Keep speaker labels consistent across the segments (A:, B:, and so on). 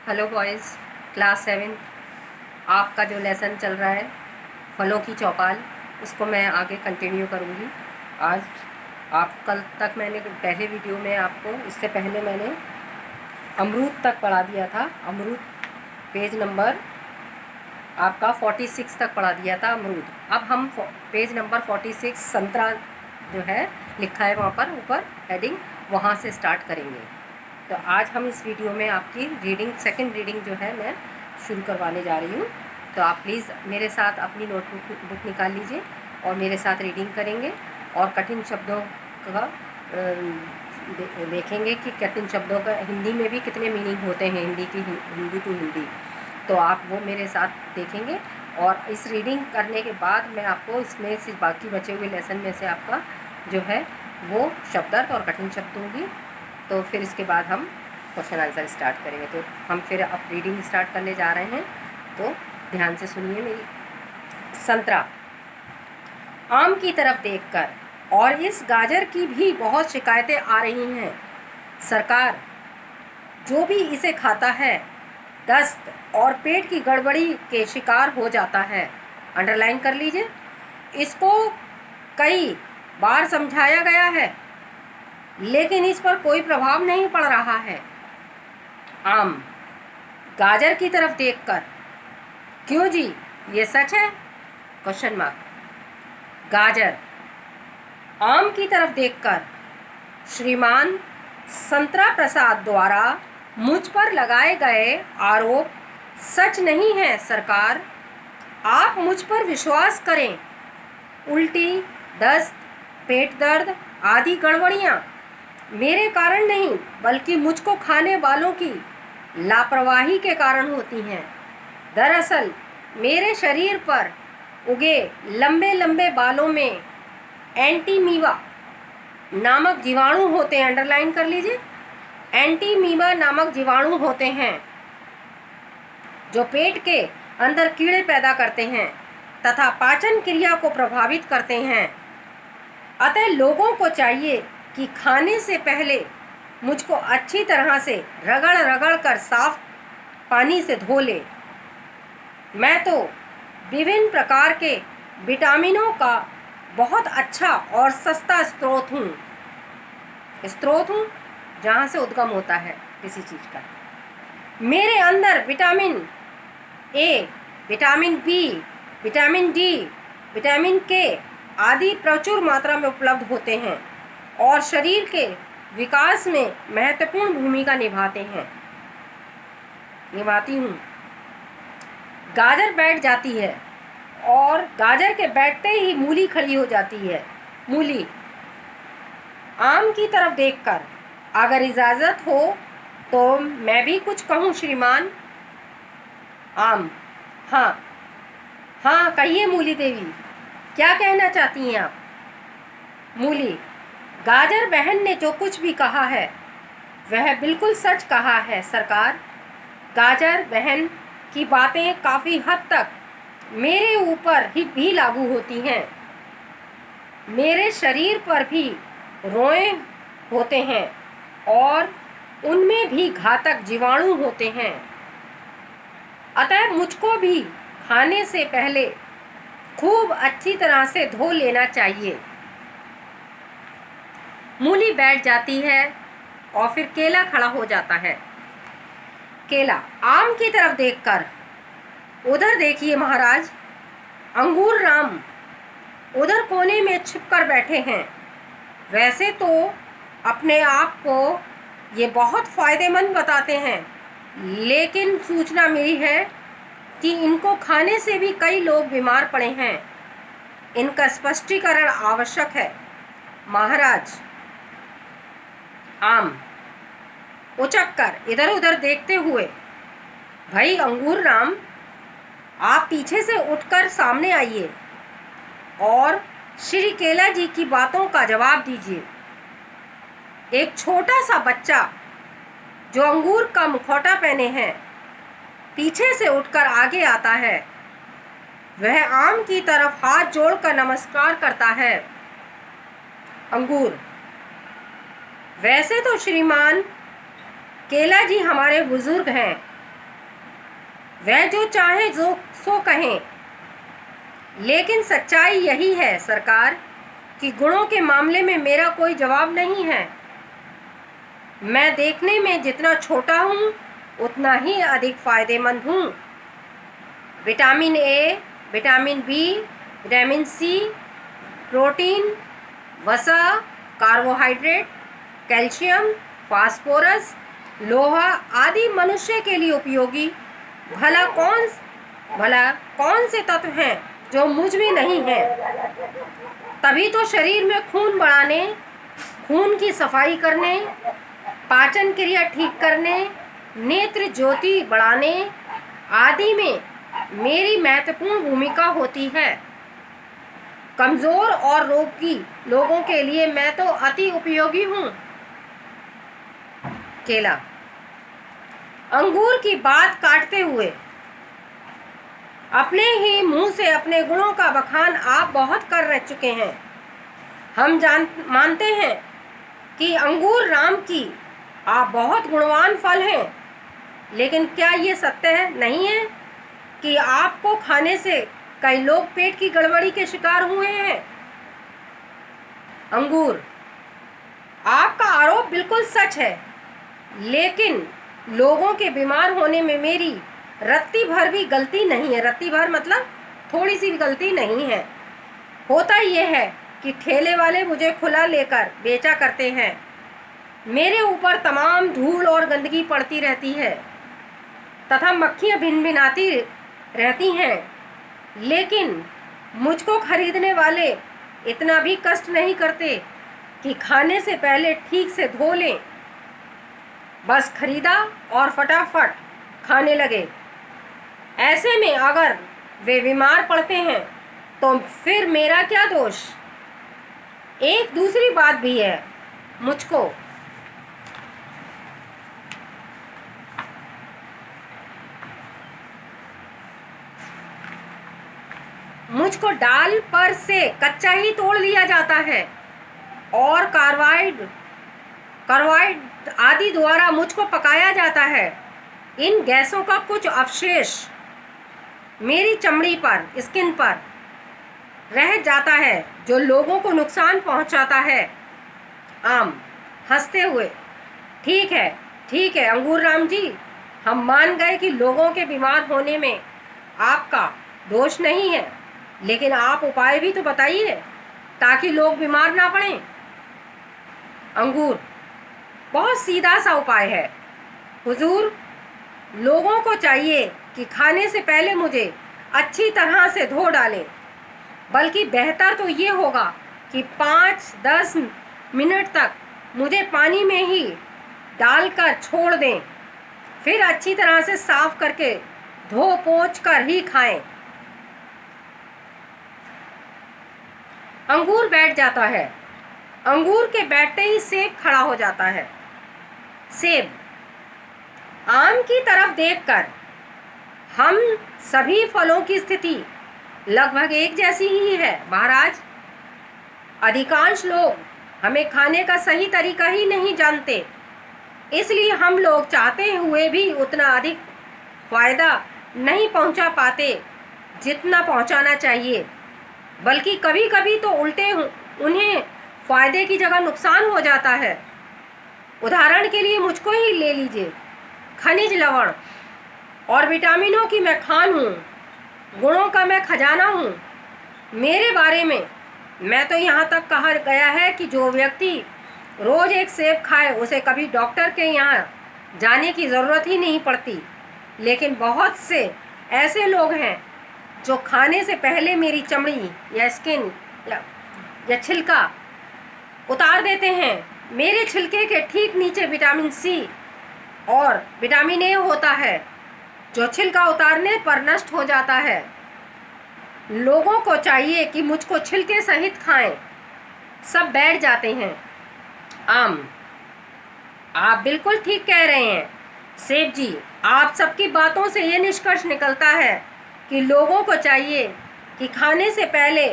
A: Hello boys, class 7 आपका जो lesson चल रहा है फलों की चौपाल, उसको मैं आगे कंटिन्यू करूँगी। आज आप कल तक मैंने पहले वीडियो में आपको, इससे पहले मैंने अमरूद तक पढ़ा दिया था। अमरूद पेज नंबर आपका 46 तक पढ़ा दिया था अमरूद। अब हम पेज नंबर 46 संतरा जो है लिखा है वहाँ पर ऊपर हेडिंग, वहाँ से स्टार्ट करेंगे। तो आज हम इस वीडियो में आपकी रीडिंग, सेकंड रीडिंग जो है मैं शुरू करवाने जा रही हूँ। तो आप प्लीज़ मेरे साथ अपनी नोटबुक निकाल लीजिए और मेरे साथ रीडिंग करेंगे और कठिन शब्दों का देखेंगे कि कठिन शब्दों का हिंदी में भी कितने मीनिंग होते हैं, हिंदी टू हिंदी। तो आप वो मेरे साथ देखेंगे और इस रीडिंग करने के बाद मैं आपको इसमें से बाकी बचे हुए लेसन में से आपका जो है वो शब्दार्थ और कठिन शब्द दूँगी। तो फिर इसके बाद हम क्वेश्चन आंसर स्टार्ट करेंगे। तो हम फिर अब रीडिंग स्टार्ट करने जा रहे हैं, तो ध्यान से सुनिए मेरी। संतरा। आम की तरफ देखकर और इस गाजर की भी बहुत शिकायतें आ रही हैं। सरकार, जो भी इसे खाता है दस्त और पेट की गड़बड़ी के शिकार हो जाता है। अंडरलाइन कर लीजिए। इसको कई बार समझाया गया है लेकिन इस पर कोई प्रभाव नहीं पड़ रहा है। आम। गाजर की तरफ देखकर, क्यों जी, ये सच है? Question mark. गाजर। आम की तरफ देखकर, श्रीमान संतरा प्रसाद द्वारा मुझ पर लगाए गए आरोप सच नहीं है सरकार। आप मुझ पर विश्वास करें। उल्टी, दस्त, पेट दर्द आदि गड़बड़ियाँ मेरे कारण नहीं बल्कि मुझको खाने वालों की लापरवाही के कारण होती हैं। दरअसल मेरे शरीर पर उगे लंबे लंबे बालों में एंटीमीवा नामक जीवाणु होते हैं। अंडरलाइन कर लीजिए। एंटीमीवा नामक जीवाणु होते हैं जो पेट के अंदर कीड़े पैदा करते हैं तथा पाचन क्रिया को प्रभावित करते हैं। अतः लोगों को चाहिए कि खाने से पहले मुझको अच्छी तरह से रगड़ रगड़ कर साफ पानी से धो ले। मैं तो विभिन्न प्रकार के विटामिनों का बहुत अच्छा और सस्ता स्रोत हूँ जहाँ से उद्गम होता है किसी चीज़ का। मेरे अंदर vitamin A, vitamin B, vitamin D, vitamin K आदि प्रचुर मात्रा में उपलब्ध होते हैं और शरीर के विकास में महत्वपूर्ण भूमिका निभाती हूँ। गाजर बैठ जाती है और गाजर के बैठते ही मूली खड़ी हो जाती है। मूली। आम की तरफ देखकर, अगर इजाज़त हो तो मैं भी कुछ कहूँ श्रीमान। आम। हाँ हाँ, कहिए मूली देवी, क्या कहना चाहती हैं आप? मूली। गाजर बहन ने जो कुछ भी कहा है वह बिल्कुल सच कहा है सरकार। गाजर बहन की बातें काफ़ी हद तक मेरे ऊपर ही भी लागू होती हैं। मेरे शरीर पर भी रोए होते हैं और उनमें भी घातक जीवाणु होते हैं। अतः मुझको भी खाने से पहले खूब अच्छी तरह से धो लेना चाहिए। मूली बैठ जाती है और फिर केला खड़ा हो जाता है। केला। आम की तरफ देखकर, उधर देखिए महाराज, अंगूर राम उधर कोने में छिपकर बैठे हैं। वैसे तो अपने आप को ये बहुत फ़ायदेमंद बताते हैं लेकिन सूचना मिली है कि इनको खाने से भी कई लोग बीमार पड़े हैं। इनका स्पष्टीकरण आवश्यक है महाराज। आम उचक कर इधर उधर देखते हुए, भाई अंगूर राम, आप पीछे से उठकर सामने आइए और श्री केला जी की बातों का जवाब दीजिए। एक छोटा सा बच्चा जो अंगूर का मुखौटा पहने हैं पीछे से उठकर आगे आता है। वह आम की तरफ हाथ जोड़कर नमस्कार करता है। अंगूर। वैसे तो श्रीमान केला जी हमारे बुजुर्ग हैं वह जो चाहे जो सो कहें, लेकिन सच्चाई यही है सरकार कि गुणों के मामले में मेरा कोई जवाब नहीं है। मैं देखने में जितना छोटा हूँ उतना ही अधिक फ़ायदेमंद हूँ। Vitamin A, vitamin B, vitamin C, protein, वसा, कार्बोहाइड्रेट, कैल्शियम, फास्फोरस, लोहा आदि मनुष्य के लिए उपयोगी भला कौन से तत्व हैं जो मुझ में नहीं हैं। तभी तो शरीर में खून बढ़ाने, खून की सफाई करने, पाचन क्रिया ठीक करने, नेत्र ज्योति बढ़ाने आदि में मेरी महत्वपूर्ण भूमिका होती है। कमज़ोर और रोगी लोगों के लिए मैं तो अति उपयोगी हूँ। केला। अंगूर की बात काटते हुए अपने ही मुंह से अपने गुणों का बखान आप बहुत कर रह चुके हैं। हम मानते हैं कि अंगूर राम की आप बहुत गुणवान फल हैं, लेकिन क्या ये सत्य है नहीं है कि आपको खाने से कई लोग पेट की गड़बड़ी के शिकार हुए हैं। अंगूर, आपका आरोप बिल्कुल सच है, लेकिन लोगों के बीमार होने में मेरी रत्ती भर भी गलती नहीं है। रत्ती भर मतलब थोड़ी सी भी गलती नहीं है। होता यह है कि ठेले वाले मुझे खुला लेकर बेचा करते हैं। मेरे ऊपर तमाम धूल और गंदगी पड़ती रहती है तथा मक्खियाँ भिनभिनाती रहती हैं, लेकिन मुझको खरीदने वाले इतना भी कष्ट नहीं करते कि खाने से पहले ठीक से धो लें। बस खरीदा और फटाफट खाने लगे। ऐसे में अगर वे बीमार पड़ते हैं तो फिर मेरा क्या दोष। एक दूसरी बात भी है, मुझको डाल पर से कच्चा ही तोड़ लिया जाता है और कार्बाइड आदि द्वारा मुझको पकाया जाता है। इन गैसों का कुछ अवशेष मेरी चमड़ी पर, स्किन पर रह जाता है जो लोगों को नुकसान पहुंचाता है। आम हंसते हुए, ठीक है अंगूर राम जी, हम मान गए कि लोगों के बीमार होने में आपका दोष नहीं है, लेकिन आप उपाय भी तो बताइए ताकि लोग बीमार ना पड़ें। अंगूर, बहुत सीधा सा उपाय है हुजूर। लोगों को चाहिए कि खाने से पहले मुझे अच्छी तरह से धो डालें, बल्कि बेहतर तो ये होगा कि 5-10 मिनट तक मुझे पानी में ही डालकर छोड़ दें, फिर अच्छी तरह से साफ करके धो पोंछ कर ही खाएं। अंगूर बैठ जाता है। अंगूर के बैठते ही सेब खड़ा हो जाता है। सेब, आम की तरफ देखकर हम सभी फलों की स्थिति लगभग एक जैसी ही है महाराज। अधिकांश लोग हमें खाने का सही तरीका ही नहीं जानते, इसलिए हम लोग चाहते हुए भी उतना अधिक फ़ायदा नहीं पहुंचा पाते जितना पहुंचाना चाहिए, बल्कि कभी कभी तो उल्टे उन्हें फ़ायदे की जगह नुकसान हो जाता है। उदाहरण के लिए मुझको ही ले लीजिए। खनिज लवण और विटामिनों की मैं खान हूँ, गुणों का मैं खजाना हूँ। मेरे बारे में मैं तो यहाँ तक कहा गया है कि जो व्यक्ति रोज़ एक सेब खाए उसे कभी डॉक्टर के यहाँ जाने की ज़रूरत ही नहीं पड़ती। लेकिन बहुत से ऐसे लोग हैं जो खाने से पहले मेरी चमड़ी या स्किन या छिलका उतार देते हैं। मेरे छिलके के ठीक नीचे विटामिन सी और विटामिन ए होता है जो छिलका उतारने पर नष्ट हो जाता है। लोगों को चाहिए कि मुझको छिलके सहित खाएं। सब बैठ जाते हैं। आम, आप बिल्कुल ठीक कह रहे हैं सेब जी। आप सबकी बातों से ये निष्कर्ष निकलता है कि लोगों को चाहिए कि खाने से पहले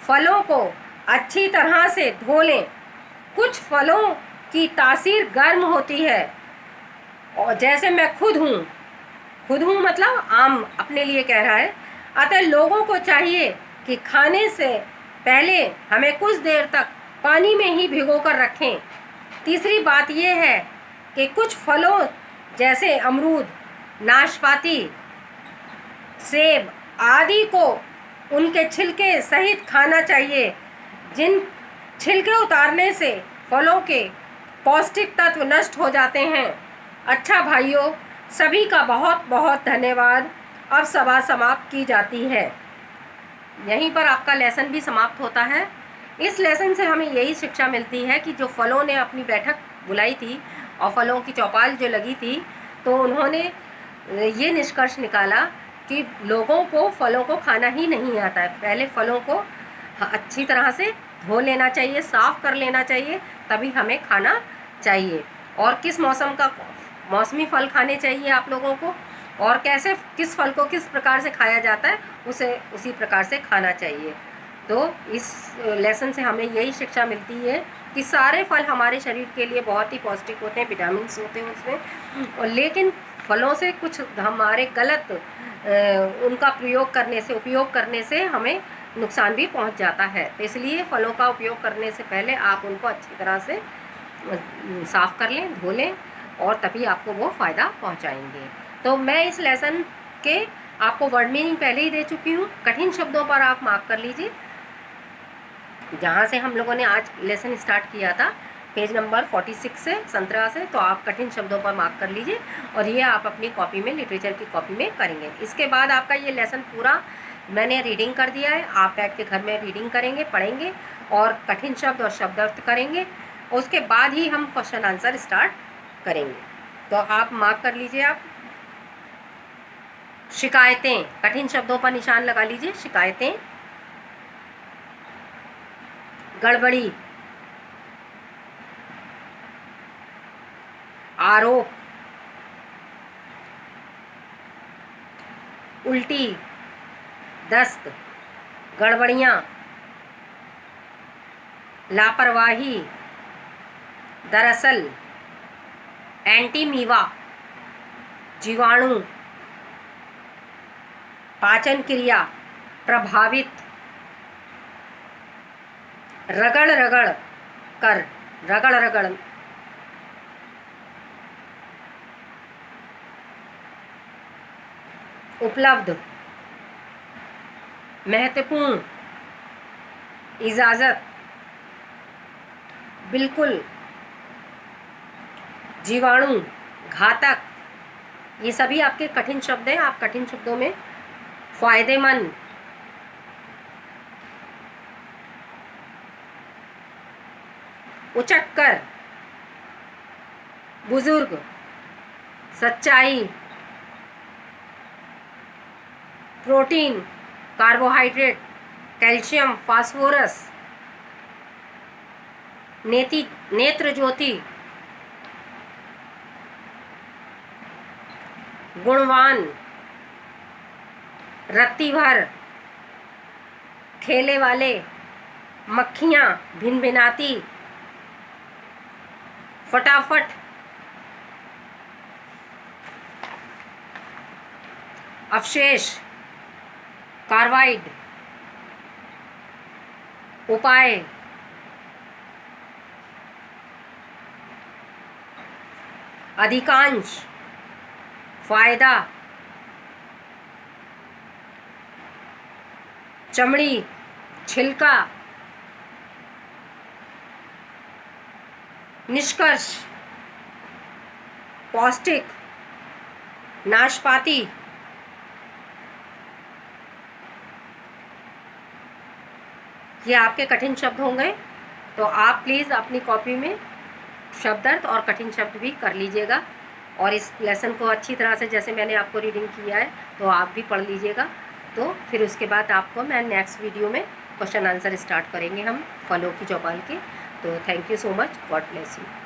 A: फलों को अच्छी तरह से धो लें। कुछ फलों की तासीर गर्म होती है और जैसे मैं खुद हूँ, खुद हूँ मतलब आम अपने लिए कह रहा है। अतः लोगों को चाहिए कि खाने से पहले हमें कुछ देर तक पानी में ही भिगोकर रखें। तीसरी बात यह है कि कुछ फलों जैसे अमरूद, नाशपाती, सेब आदि को उनके छिलके सहित खाना चाहिए, जिन छिलके उतारने से फलों के पौष्टिक तत्व नष्ट हो जाते हैं। अच्छा भाइयों, सभी का बहुत बहुत धन्यवाद। अब सभा समाप्त की जाती है। यहीं पर आपका लेसन भी समाप्त होता है। इस लेसन से हमें यही शिक्षा मिलती है कि जो फलों ने अपनी बैठक बुलाई थी और फलों की चौपाल जो लगी थी, तो उन्होंने ये निष्कर्ष निकाला कि लोगों को फलों को खाना ही नहीं आता है। पहले फलों को अच्छी तरह से धो लेना चाहिए, साफ़ कर लेना चाहिए, तभी हमें खाना चाहिए। और किस मौसम का मौसमी फल खाने चाहिए आप लोगों को, और कैसे किस फल को किस प्रकार से खाया जाता है उसे उसी प्रकार से खाना चाहिए। तो इस लेसन से हमें यही शिक्षा मिलती है कि सारे फल हमारे शरीर के लिए बहुत ही पौष्टिक होते हैं, विटामिन्स होते हैं उसमें, और लेकिन फलों से कुछ हमारे गलत उनका उपयोग करने से हमें नुकसान भी पहुंच जाता है। तो इसलिए फलों का उपयोग करने से पहले आप उनको अच्छी तरह से साफ़ कर लें, धो लें, और तभी आपको वो फ़ायदा पहुंचाएंगे। तो मैं इस लेसन के आपको वर्ड मीनिंग पहले ही दे चुकी हूँ। कठिन शब्दों पर आप मार्क कर लीजिए। जहाँ से हम लोगों ने आज लेसन स्टार्ट किया था, पेज नंबर 46 से 17 से, तो आप कठिन शब्दों पर मार्क कर लीजिए, और ये आप अपनी कॉपी में, लिटरेचर की कॉपी में करेंगे। इसके बाद आपका ये लेसन पूरा मैंने रीडिंग कर दिया है। आप बैठ के घर में रीडिंग करेंगे, पढ़ेंगे, और कठिन शब्द और शब्दार्थ करेंगे। उसके बाद ही हम क्वेश्चन आंसर स्टार्ट करेंगे। तो आप मार्क कर लीजिए। आप शिकायतें, कठिन शब्दों पर निशान लगा लीजिए। शिकायतें, गड़बड़ी, आरोप, उल्टी, दस्त, गड़बड़ियाँ, लापरवाही, दरअसल, एंटीमीवा, जीवाणु, पाचन क्रिया प्रभावित, रगड़ रगड़ कर, रगड़ रगड़, उपलब्ध, महत्वपूर्ण, इजाज़त, बिल्कुल, जीवाणु, घातक, ये सभी आपके कठिन शब्द हैं। आप कठिन शब्दों में फ़ायदेमंद, उचक्कर, बुजुर्ग, सच्चाई, प्रोटीन, कार्बोहाइड्रेट, कैल्शियम, फास्फोरस, नेत्र ज्योति, गुणवान, रत्ती भर, ठेले वाले, मक्खियाँ, भिनभिनाती, फटाफट, अवशेष, कार्बाइड, उपाय, अधिकांश, फायदा, चमड़ी, छिलका, निष्कर्ष, पौष्टिक, नाशपाती, ये आपके कठिन शब्द होंगे। तो आप प्लीज़ अपनी कॉपी में शब्दार्थ और कठिन शब्द भी कर लीजिएगा, और इस लेसन को अच्छी तरह से, जैसे मैंने आपको रीडिंग किया है, तो आप भी पढ़ लीजिएगा। तो फिर उसके बाद आपको मैं नेक्स्ट वीडियो में क्वेश्चन आंसर स्टार्ट करेंगे हम फलों की चौपाल के। तो thank you so much, God bless you.